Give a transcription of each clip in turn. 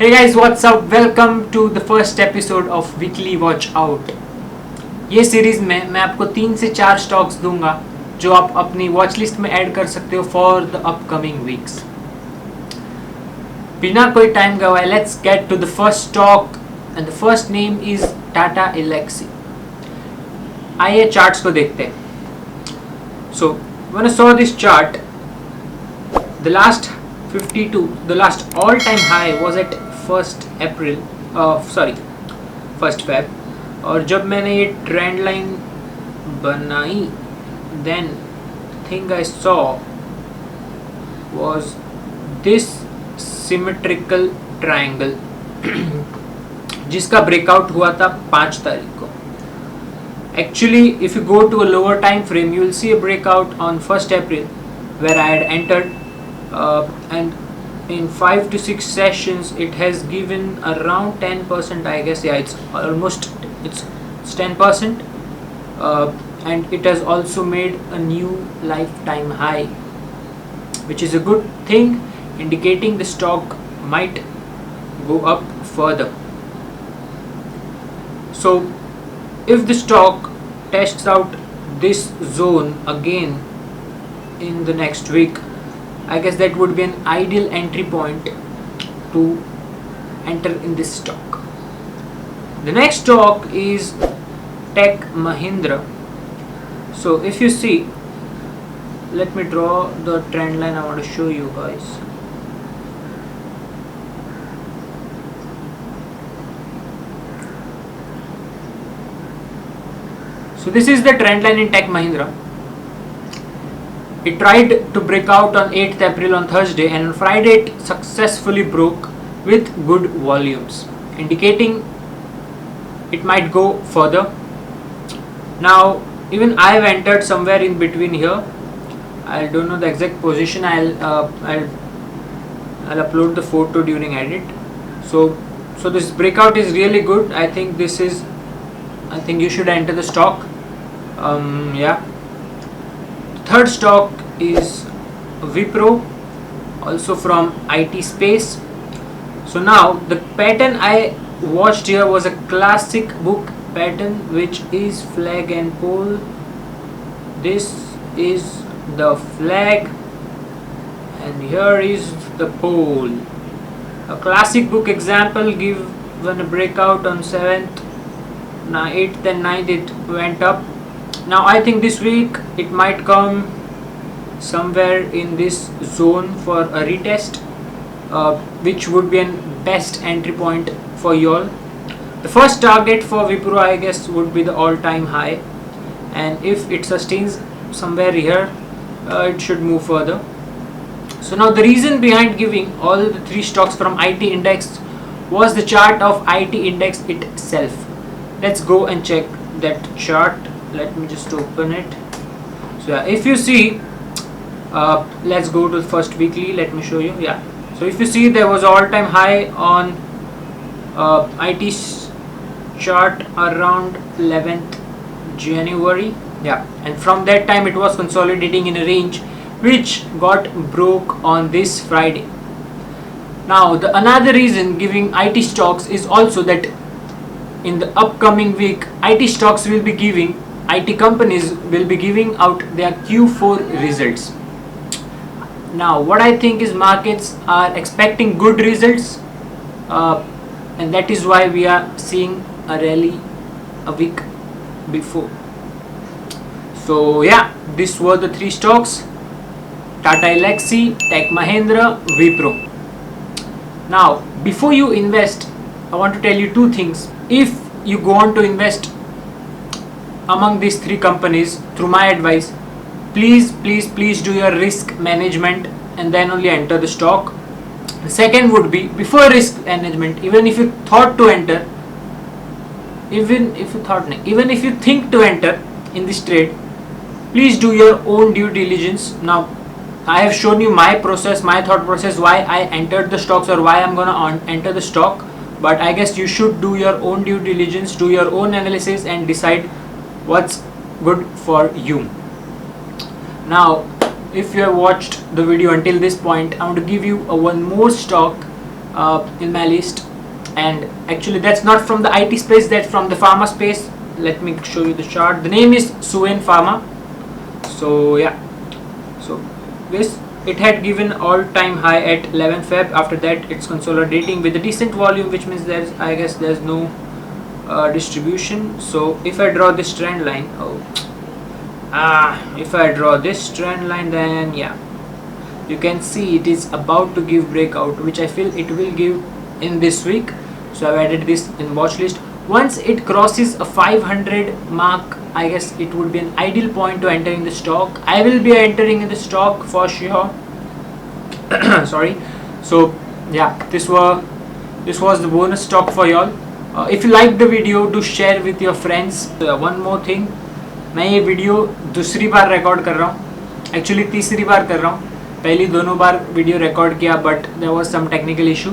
Hey guys, what's up? Welcome to the first episode of Weekly Watch Out. ये series में मैं आपको 3 से 4 स्टॉक्स दूंगा जो आप अपनी वॉच लिस्ट में ऐड कर सकते हो फॉर द अपकमिंग वीक्स. बिना कोई टाइम गवाए let's get to the first stock and the first name is Tata Elxsi. आइए चार्ट्स को देखते हैं. So when I saw this chart, the last all-time high was at 1st Feb. और जब मैंने ये ट्रेंड लाइन बनाई, then thing I saw was this symmetrical triangle जिसका ब्रेकआउट हुआ था 5 तारीख को. Actually, if you go to a lower time frame, you will see a breakout on 1st April where I had entered. And in 5 to 6 sessions it has given around 10%, I guess. Yeah, it's 10%, and it has also made a new lifetime high, which is a good thing, indicating the stock might go up further. So if the stock tests out this zone again in the next week, I guess that would be an ideal entry point to enter in this stock. The next stock is Tech Mahindra. So if you see, let me draw the trend line I want to show you guys. So this is the trend line in Tech Mahindra. It tried to break out on 8th April on Thursday, and on Friday it successfully broke with good volumes, indicating it might go further. Now even I have entered somewhere in between here. I don't know the exact position. I'll upload the photo during edit. So this breakout is really good. I think you should enter the stock. Yeah. Third stock is Wipro, also from IT space. So now the pattern I watched here was a classic book pattern, which is flag and pole. This is the flag and here is the pole. A classic book example given a breakout on 7th, 8th and 9th it went up. Now I think this week it might come somewhere in this zone for a retest, which would be a best entry point for you all. The first target for Wipro, I guess, would be the all-time high, and if it sustains somewhere here, it should move further. So now the reason behind giving all the 3 stocks from IT index was the chart of IT index itself. Let's go and check that chart. Let me just open it. So yeah, if you see, let's go to the first weekly. Let me show you. Yeah, so if you see, there was all-time high on IT's chart around 11th January. Yeah, and from that time it was consolidating in a range which got broke on this Friday. Now the another reason giving IT stocks is also that in the upcoming week IT companies will be giving out their Q4 results. Now what I think is markets are expecting good results, and that is why we are seeing a rally a week before. So yeah, these were the 3 stocks: Tata Elxsi, Tech Mahindra, Wipro. Now before you invest, I want to tell you 2 things. If you go on to invest among these 3 companies, through my advice, please do your risk management and then only enter the stock. The second would be, before risk management, even if you thought to enter, even if you think to enter in this trade, please do your own due diligence. Now I have shown you my thought process, why I entered the stocks or why I'm gonna enter the stock, but I guess you should do your own due diligence, do your own analysis and decide what's good for you. Now if you have watched the video until this point, I want to give you one more stock in my list. And actually that's not from the IT space, that's from the pharma space. Let me show you the chart. The name is Suven Pharma. So yeah, so this, it had given all-time high at 11 Feb. After that it's consolidating with a decent volume, which means there's, I guess there's no distribution. So if I draw this trend line, if I draw this trend line, then yeah, you can see it is about to give breakout, which I feel it will give in this week. So I've added this in watch list. Once it crosses a 500 mark, I guess it would be an ideal point to enter in the stock. I will be entering in the stock for sure. Sorry. So yeah, this was the bonus stock for y'all. If you like the video, do share with your friends. One more thing, मैं ये video दूसरी बार record कर रहा हूँ, actually तीसरी बार कर रहा हूँ. पहली दोनों बार वीडियो रिकॉर्ड किया but there was some technical issue.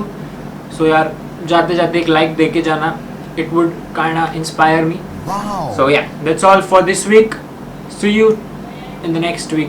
So यार जाते जाते एक लाइक दे के जाना, it would kinda inspire me. Wow. So yeah, that's all for this week. See you in the next week.